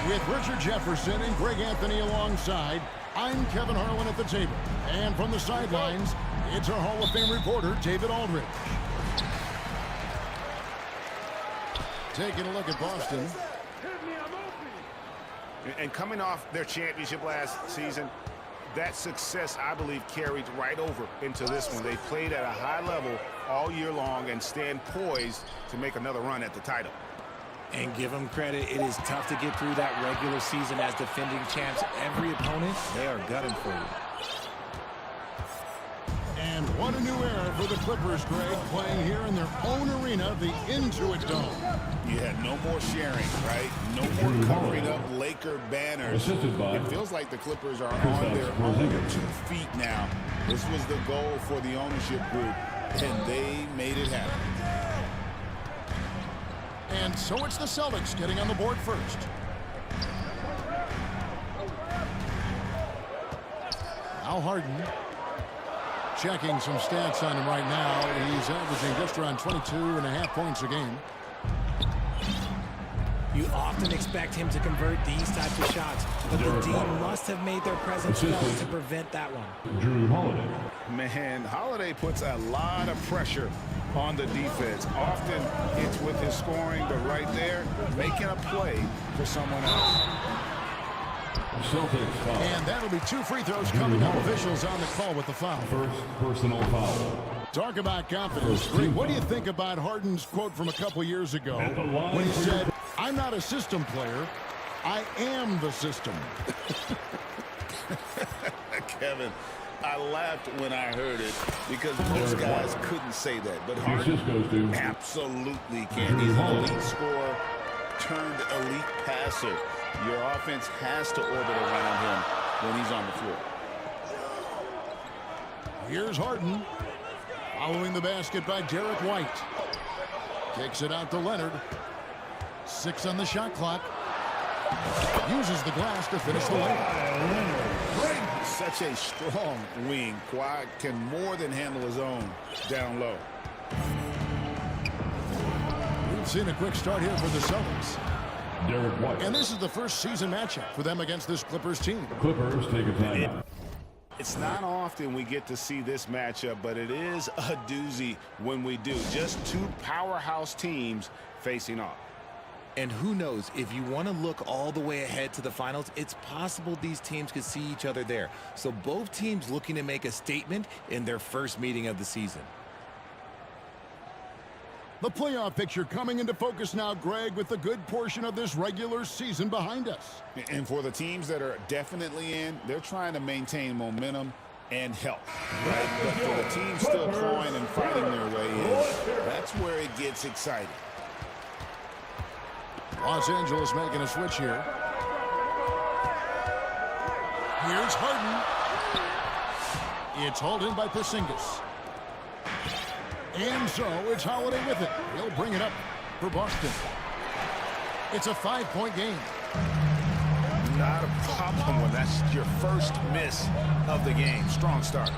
With Richard Jefferson and Greg Anthony alongside, I'm Kevin Harlan at the table. And from the sidelines, it's our Hall of Fame reporter, David Aldridge. Taking a look at Boston. And coming off their championship last season, that success, I believe, carried right over into this one. They played at a high level all year long and stand poised to make another run at the title. And give them credit, it is tough to get through that regular season as defending champs. Every opponent, they are gunning for you. And what a new era for the Clippers, Greg, playing here in their own arena, the Intuit Dome. You had no more sharing, right? No more covering up Laker banners. It feels like the Clippers are on their own 2 feet now. This was the goal for the ownership group, and they made it happen. And so it's the Celtics getting on the board first. Now Harden. Checking some stats on him right now. He's averaging just around 22.5 points a game. You often expect him to convert these types of shots, but the D must have made their presence felt to prevent that one. Drew Holiday. Man, Holiday puts a lot of pressure on the defense. Often it's with his scoring, but right there, making a play for someone else. And that'll be 2 free throws coming up. Officials on the call with the foul. First personal foul. Talk about confidence. What do you think about Harden's quote from a couple years ago when he said, "I'm not a system player, I am the system"? Kevin, I laughed when I heard it because most guys couldn't say that. But Harden absolutely can. He's an elite scorer turned elite passer. Your offense has to orbit around him when he's on the floor. Here's Harden. Following the basket by Derek White. Kicks it out to Leonard. 6 on the shot clock. Uses the glass to finish the layup. Such a strong wing. Kawhi can more than handle his own down low. We've seen a quick start here for the Celtics. Derek White. And this is the first season matchup for them against this Clippers team. Clippers take a timeout. It's not often we get to see this matchup, but it is a doozy when we do. Just 2 powerhouse teams facing off. And who knows, if you want to look all the way ahead to the finals, it's possible these teams could see each other there. So both teams looking to make a statement in their first meeting of the season. The playoff picture coming into focus now, Greg, with a good portion of this regular season behind us. And for the teams that are definitely in, they're trying to maintain momentum and health, right? But for the teams still clawing and fighting their way in, that's where it gets exciting. Los Angeles making a switch here. Here's Harden. It's hauled in by Porzingis. And so it's Holiday with it. He'll bring it up for Boston. It's a 5-point game. Not a problem when that's your first miss of the game. Strong start.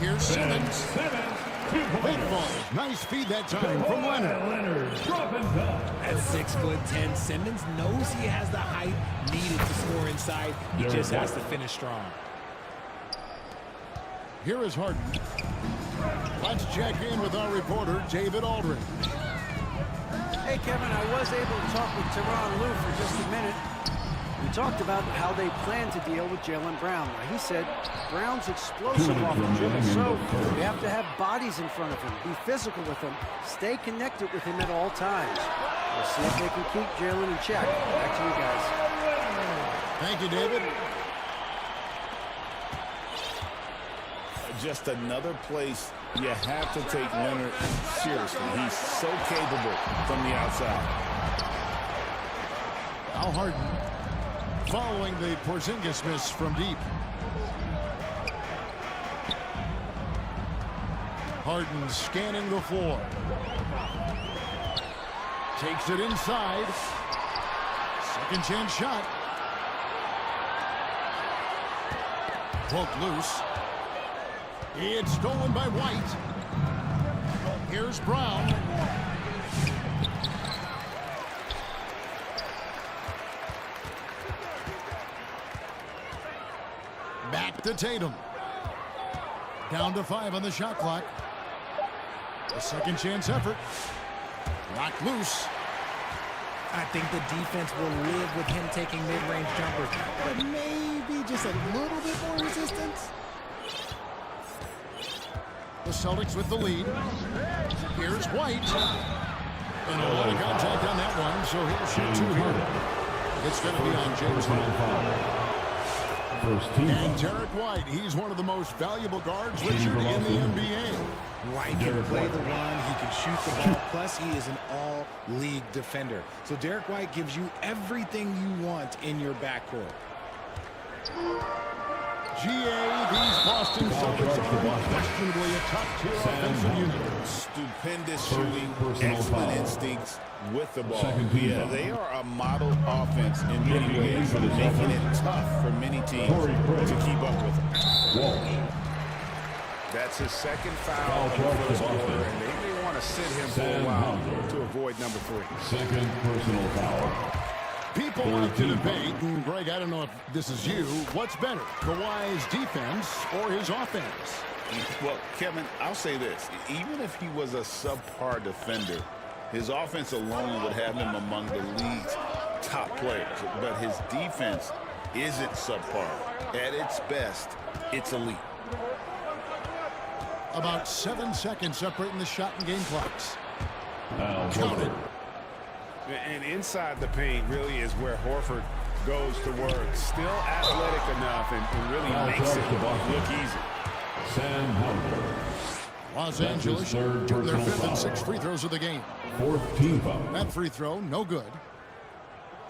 Here's Simmons. Late ball. Nice feed that time from Leonard. At 6'10", Simmons knows he has the height needed to score inside. He just has to finish strong. Here is Harden. Let's check in with our reporter, David Aldridge. Hey, Kevin, I was able to talk with Tyronn Lue for just a minute. We talked about how they plan to deal with Jaylen Brown. Now, he said Brown's explosive off the dribble, so we have to have bodies in front of him, be physical with him, stay connected with him at all times. We'll see if they can keep Jaylen in check. Back to you guys. Thank you, David. Just another place you have to take Leonard seriously. He's so capable from the outside. Now Harden following the Porzingis miss from deep. Harden scanning the floor. Takes it inside. Second chance shot. Poked loose. It's stolen by White. Here's Brown. to Tatum. Down to 5 on the shot clock. A second chance effort. Knocked loose. I think the defense will live with him taking mid-range jumpers, but maybe just a little bit more resistance. The Celtics with the lead. Here's White. And a lot of contact on that one, so he'll shoot 2 here. It's going to be on James Harden. And Derek White, he's one of the most valuable guards, Richard, in the NBA. White can play the one, he can shoot the ball, plus he is an all-league defender. So Derek White gives you everything you want in your backcourt. GA, these Boston Celtics are unquestionably a top-tier offensive unit. Stupendous shooting, excellent instincts with the ball. Yeah, they are a model offense in many ways, making it tough for many teams to keep up with them. That's his second foul in the first quarter, and they may want to sit him for a while to avoid number 3. Second personal foul. People like to debate, and Greg, I don't know if this is you, what's better, Kawhi's defense or his offense? Well, Kevin, I'll say this. Even if he was a subpar defender, his offense alone would have him among the league's top players. But his defense isn't subpar. At its best, it's elite. About 7 seconds separating the shot and game clocks. Counted. And inside the paint really is where Horford goes to work. Still athletic enough and really makes it look easy. Sam Howard. Los Angeles shooting their 5th and 6th free throws of the game. 4th team foul. That free throw, no good.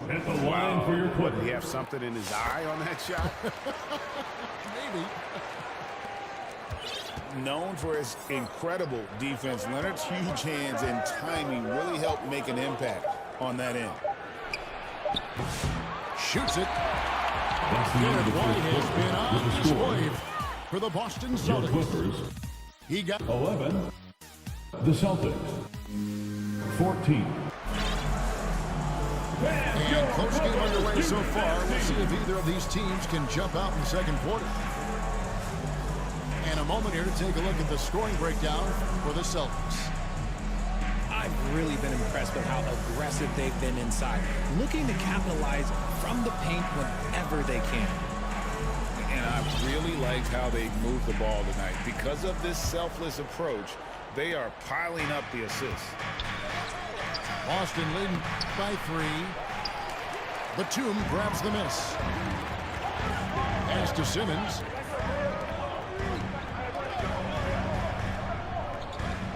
At the line for your Would he have something in his eye on that shot? Maybe. Known for his incredible defense, Leonard's huge hands and timing really helped make an impact on that end. Shoots it. That's the end of the White first has been quarter. on With the score, display for the Boston your Celtics. Clippers, He got 11. The Celtics, 14. and close game underway so far. We'll see if either of these teams can jump out in the second quarter. And a moment here to take a look at the scoring breakdown for the Celtics. I've really been impressed with how aggressive they've been inside, looking to capitalize from the paint whenever they can. And I really liked how they moved the ball tonight. Because of this selfless approach, they are piling up the assists. Boston leading by 3. Batum grabs the miss. Pass to Simmons.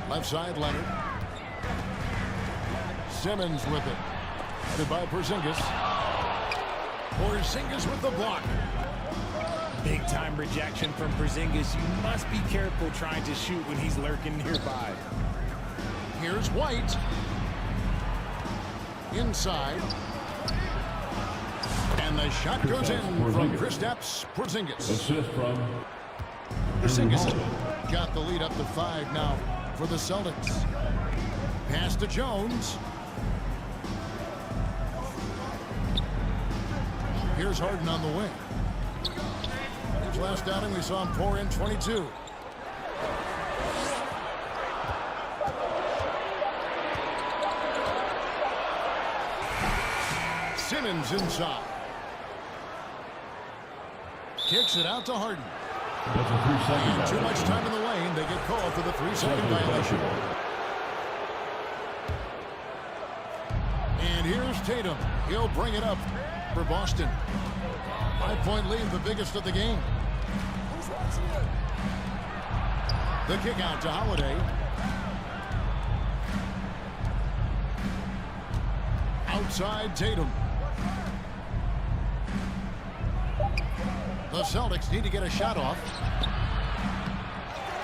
Left side, Leonard. Simmons with it. Headed by Porzingis. Porzingis with the block. Big time rejection from Porzingis. You must be careful trying to shoot when he's lurking nearby. Here's White. Inside. And the shot goes in from Kristaps Porzingis. Assist from Porzingis got the lead up to 5 now for the Celtics. Pass to Jones. Here's Harden on the wing. His last outing, we saw him pour in 22. Simmons inside. Kicks it out to Harden. That's a 3-second And too violation. much time in the lane. They get called for the 3-second violation. And here's Tatum. He'll bring it up for Boston. 5-point lead, the biggest of the game. The kick out to Holiday. Outside Tatum. The Celtics need to get a shot off.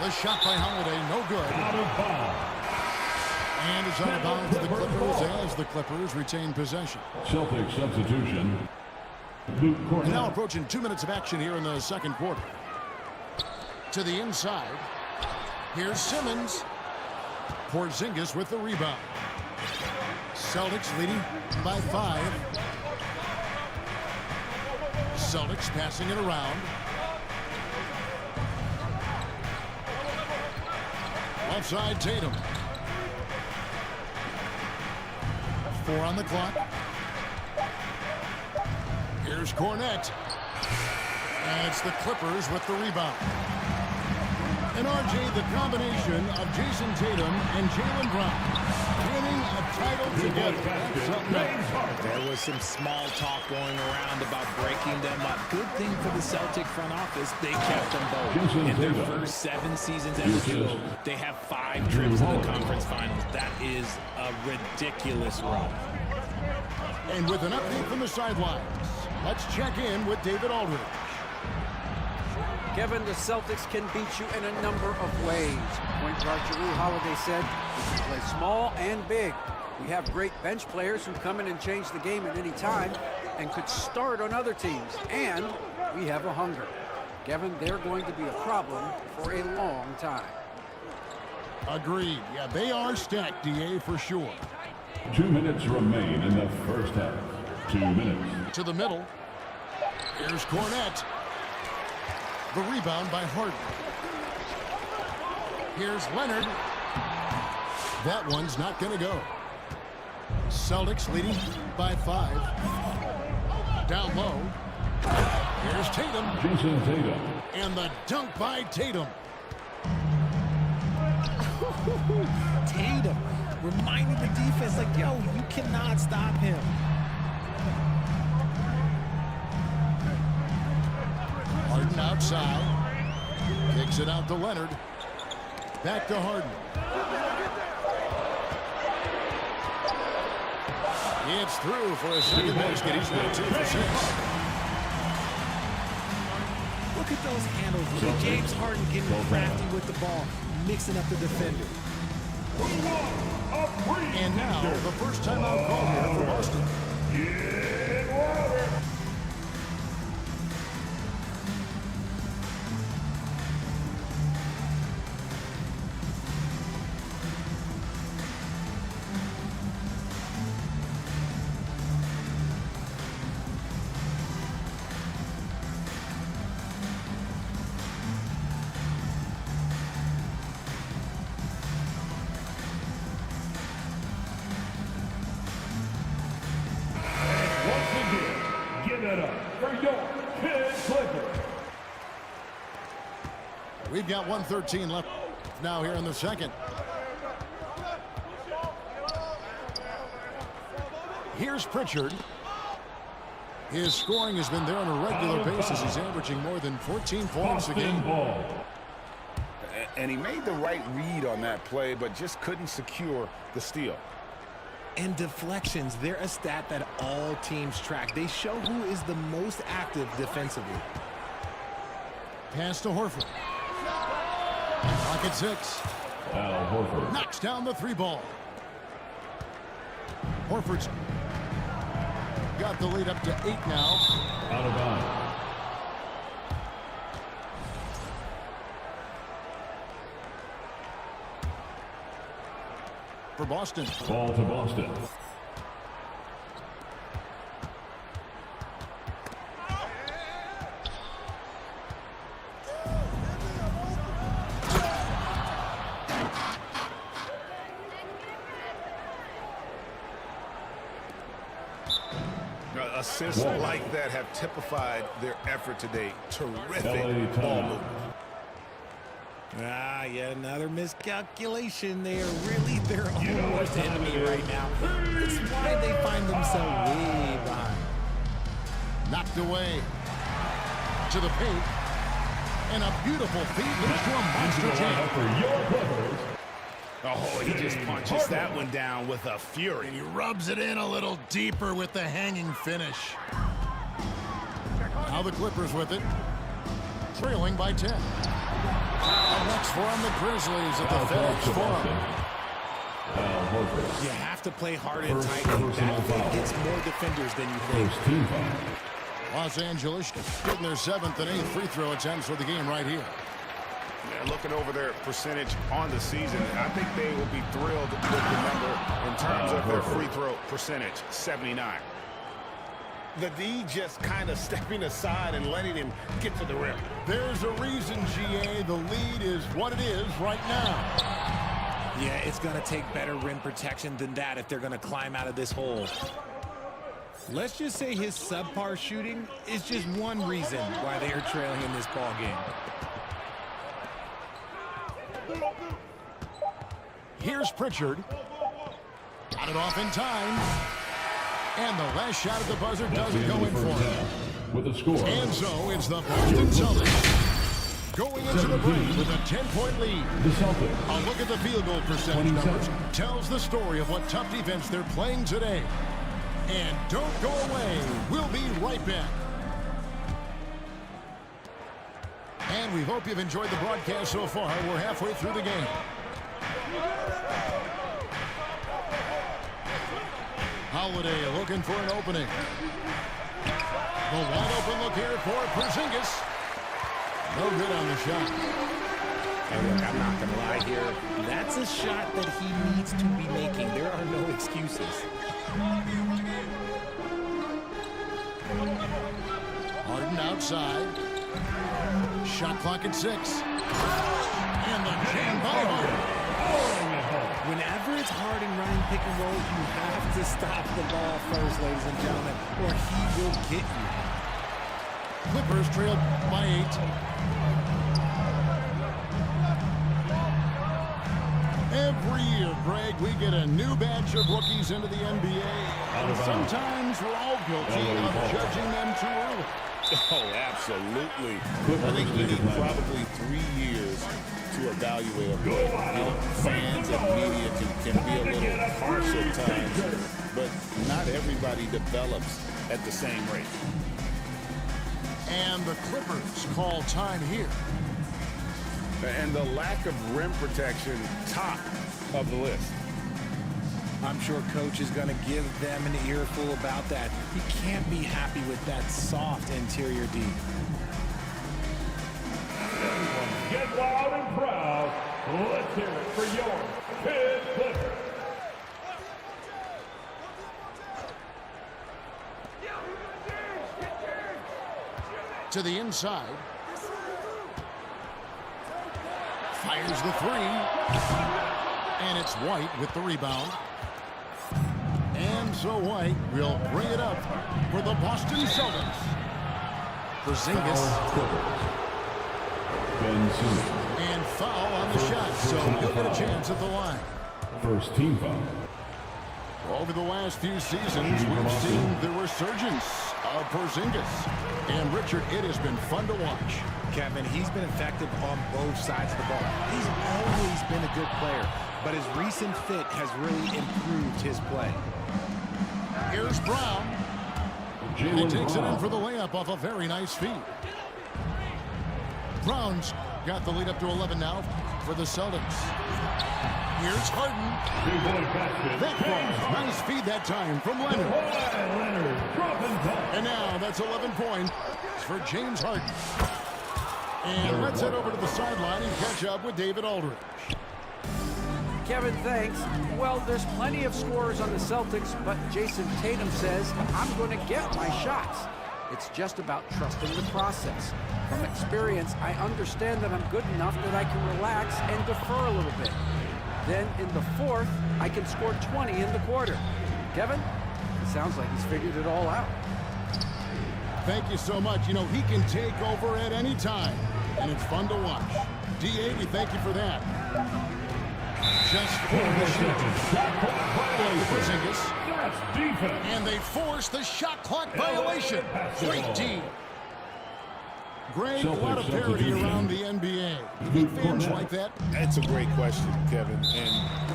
The shot by Holiday, no good. Out of bounds. And it's out of bounds to the Clippers as the Clippers retain possession. Celtic substitution. Luke And Cornell. now approaching 2 minutes of action here in the second quarter. To the inside. Here's Simmons. Porzingis with the rebound. Celtics leading by 5. Celtics passing it around. Outside Tatum. 4 on the clock. Here's Cornette. And it's the Clippers with the rebound. And RJ, the combination of Jason Tatum and Jaylen Brown winning a title together. That's something else. There was some small talk going around about breaking them up. Good thing for the Celtic front office, they kept them both. In their first 7 seasons as a duo, they have 5 trips to the conference finals. That is a ridiculous run. And with an update from the sidelines, let's check in with David Aldridge. Kevin, the Celtics can beat you in a number of ways. Point guard Jrue Holiday said, we can play small and big. We have great bench players who come in and change the game at any time and could start on other teams. And we have a hunger. Kevin, they're going to be a problem for a long time. Agreed. Yeah, they are stacked, DA, for sure. 2 minutes remain in the first half. 2 minutes. To the middle. Here's Cornette. The rebound by Harden. Here's Leonard. That one's not going to go. Celtics leading by 5. Down low. Here's Tatum. Jason Tatum. And the dunk by Tatum. Tatum reminding the defense, like, yo, you cannot stop him. Harden outside. Kicks it out to Leonard. Back to Harden. It's through for a second basket. He's got 2 for 6. Look at those handles. Look at James Harden getting crafty with the ball, mixing up the defender. And now the first timeout call here for Boston. We've got 1:13 left now here in the second. Here's Pritchard. His scoring has been there on a regular basis. He's averaging more than 14 points a game. And he made the right read on that play, but just couldn't secure the steal. And deflections, they're a stat that all teams track. They show who is the most active defensively. Pass to Horford. Clock at 6. Al Horford. Knocks down the 3 ball. Horford's got the lead up to 8 now. Out of bounds. For Boston. Ball to Boston. Assists like that have typified their effort today. Terrific ball movement. Yet another miscalculation. They are really their own worst enemy right now. It's why they find themselves way behind. Knocked away to the paint. And a beautiful feed leads to a monster jam. For your Clippers. Oh, he just punches that one down with a fury. And he rubs it in a little deeper with the hanging finish. Now the Clippers with it. Trailing by 10. Up next for them, the Grizzlies at the FedEx Forum. You have to play hard and tight. That way gets more defenders than you think. First team foul. Los Angeles getting their 7th and 8th free throw attempts for the game right here. Yeah, looking over their percentage on the season, I think they will be thrilled with the number in terms of their free throw percentage, 79. The D just kind of stepping aside and letting him get to the rim. There's a reason, GA, the lead is what it is right now. Yeah, it's going to take better rim protection than that if they're going to climb out of this hole. Let's just say his subpar shooting is just one reason why they are trailing in this ball game. Here's Pritchard. Got it off in time. And the last shot at the buzzer doesn't go in for him. With a score. And so it's the Boston Celtics going into the break with a 10-point lead. The Celtics. A look at the field goal percentage numbers tells the story of what tough defense they're playing today. And don't go away. We'll be right back. And we hope you've enjoyed the broadcast so far. We're halfway through the game. Holiday looking for an opening. The wide open look here for Porzingis. No good on the shot. And look, I'm not going to lie here. That's a shot that he needs to be making. There are no excuses. Harden outside. Shot clock at 6. And the jam by Harden. Whenever it's Harden running pick and roll, you have to stop the ball first, ladies and gentlemen, or he will get you. Clippers trailed by 8. Every year, Greg, we get a new batch of rookies into the NBA, and sometimes we're all guilty of judging them too early. Oh, absolutely. I think we need probably 3 years to evaluate a player. You know, fans and media can be a little harsh at times, but not everybody develops at the same rate. And the Clippers call time here. And the lack of rim protection, top of the list. I'm sure Coach is going to give them an earful about that. He can't be happy with that soft interior D. Get loud and proud. Let's hear it for your Kid Clipper. To the inside. Fires the 3. And it's White with the rebound. And so White will bring it up for the Boston Celtics. Porzingis. And foul on the shot, so he'll get a chance at the line. First team foul. Over the last few seasons, we've seen the resurgence of Porzingis. And Richard, it has been fun to watch. Kevin, he's been effective on both sides of the ball. He's always been a good player, but his recent fit has really improved his play. Here's Brown. And he takes it in for the layup off a very nice feed. Brown's got the lead up to 11 now for the Celtics. Here's Harden. That ball, nice feed that time from Leonard. And now that's 11 points for James Harden. And let's head over to the sideline and catch up with David Aldridge. Kevin, thanks. Well, there's plenty of scorers on the Celtics, but Jason Tatum says, I'm going to get my shots. It's just about trusting the process. From experience, I understand that I'm good enough that I can relax and defer a little bit. Then in the fourth, I can score 20 in the quarter. Kevin, it sounds like he's figured it all out. Thank you so much. You know, he can take over at any time, and it's fun to watch. D.A., we thank you for that. Just for the Porzingis. That's defense. And they force the shot clock violation. Great D. Greg, a lot of parity around the NBA. Do you think fans like that? That's a great question, Kevin. And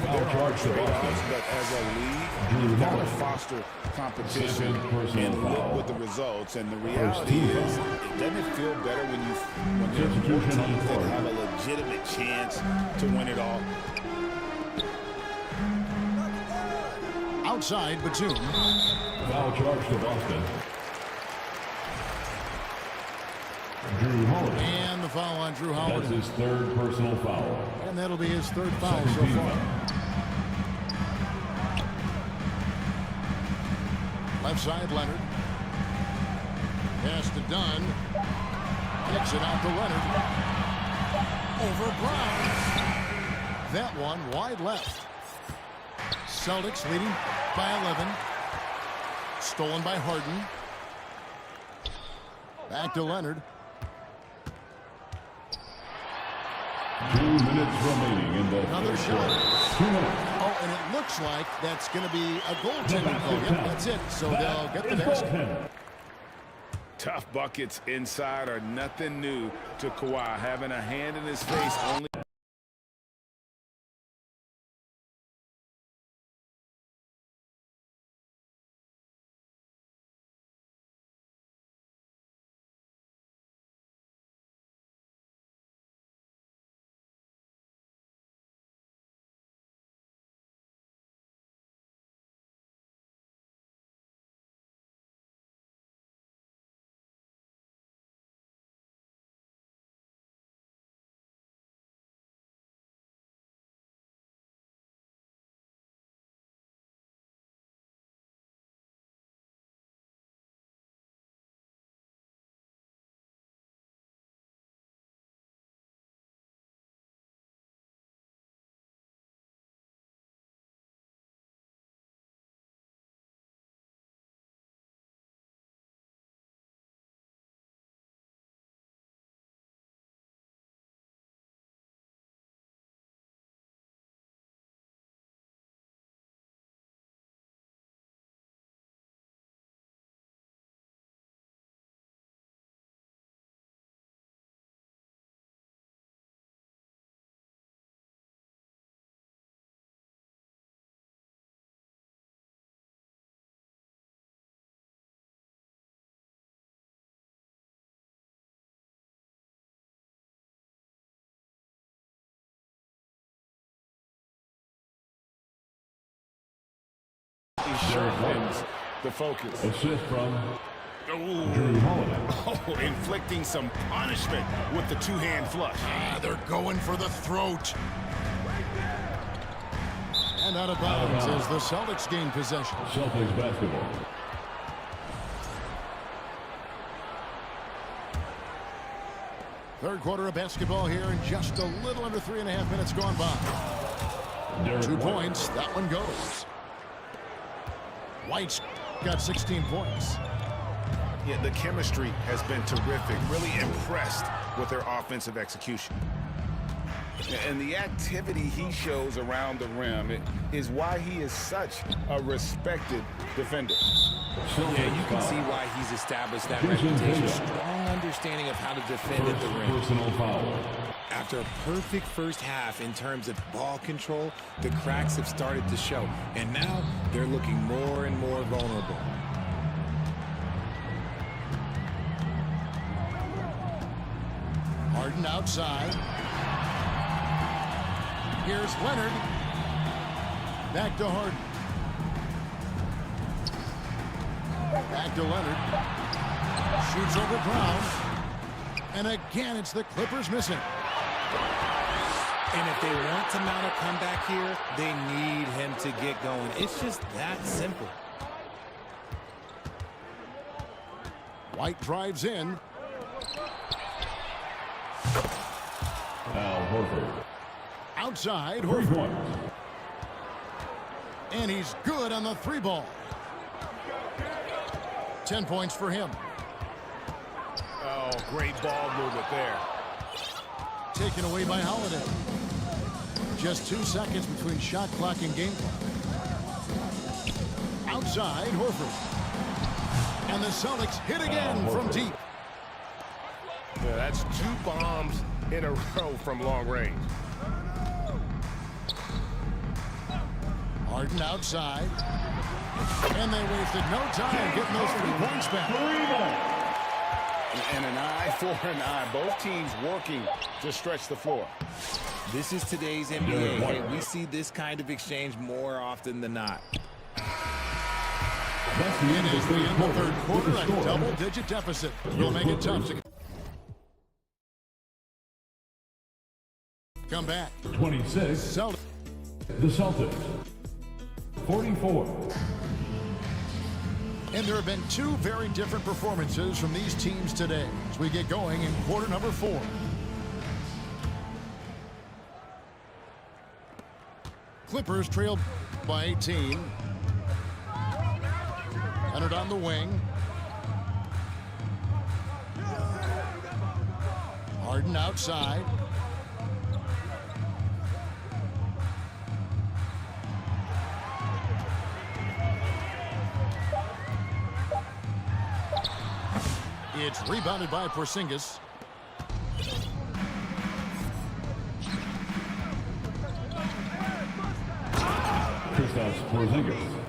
there are trade-offs, but as a league, you've got to foster competition and look with the results. And the reality is, doesn't it feel better when there are more teams that have a legitimate chance to win it all? Outside, Batum. Foul charge to Boston. Drew Holiday. And the foul on Drew Holiday. That's his third personal foul. And that'll be his third foul so far. Left side, Leonard. Pass to Dunn. Kicks it out to Leonard. Over Brown. that one wide left. Celtics leading by 11. Stolen by Harden. Back to Leonard. 2 minutes remaining in the Another third shot. quarter. 2 minutes. Oh, and it looks like that's going to be a goaltending call. Yep, that's it. So they'll get the basket. Tough buckets inside are nothing new to Kawhi. Having a hand in his face only. He sharpens the focus. Assist from Ooh. Drew Holiday. Oh, inflicting some punishment with the two-hand flush. They're going for the throat. And out of bounds as the Celtics gain possession. Celtics basketball. Third quarter of basketball here, and just a little under 3.5 minutes gone by. Derek 2 White. points. That one goes. White's got 16 points. Yeah, the chemistry has been terrific. Really impressed with their offensive execution. And the activity he shows around the rim is why he is such a respected defender. Yeah, you can see why he's established that reputation. Strong understanding of how to defend at the rim. Personal foul. After a perfect first half in terms of ball control, the cracks have started to show. And now they're looking more and more vulnerable. Harden outside. Here's Leonard. Back to Harden. Back to Leonard. Shoots over Brown. And again, it's the Clippers missing. And if they want to mount a comeback here, they need him to get going. It's just that simple. White drives in. Al Horford. Outside, 3 Horford. points. And he's good on the 3 ball. 10 points for him. Oh, great ball movement there. Taken away by Holiday. Just 2 seconds between shot clock and game clock. Outside, Horford. And the Celtics hit again from deep. Yeah, that's 2 bombs in a row from long range. Harden outside. And they wasted no time getting those 3 points back. And an eye for an eye. Both teams working to stretch the floor. This is today's NBA. Hey, we see this kind of exchange more often than not. That's the end It is of the the end of the third quarter, With the a score. double-digit deficit. Will make it tough to come back. 26. Celtics. The Celtics. 44. And there have been 2 very different performances from these teams today as we get going in quarter number 4. Clippers trail by 18. Leonard on the wing. Harden outside. It's rebounded by Porzingis. Kristaps Porzingis.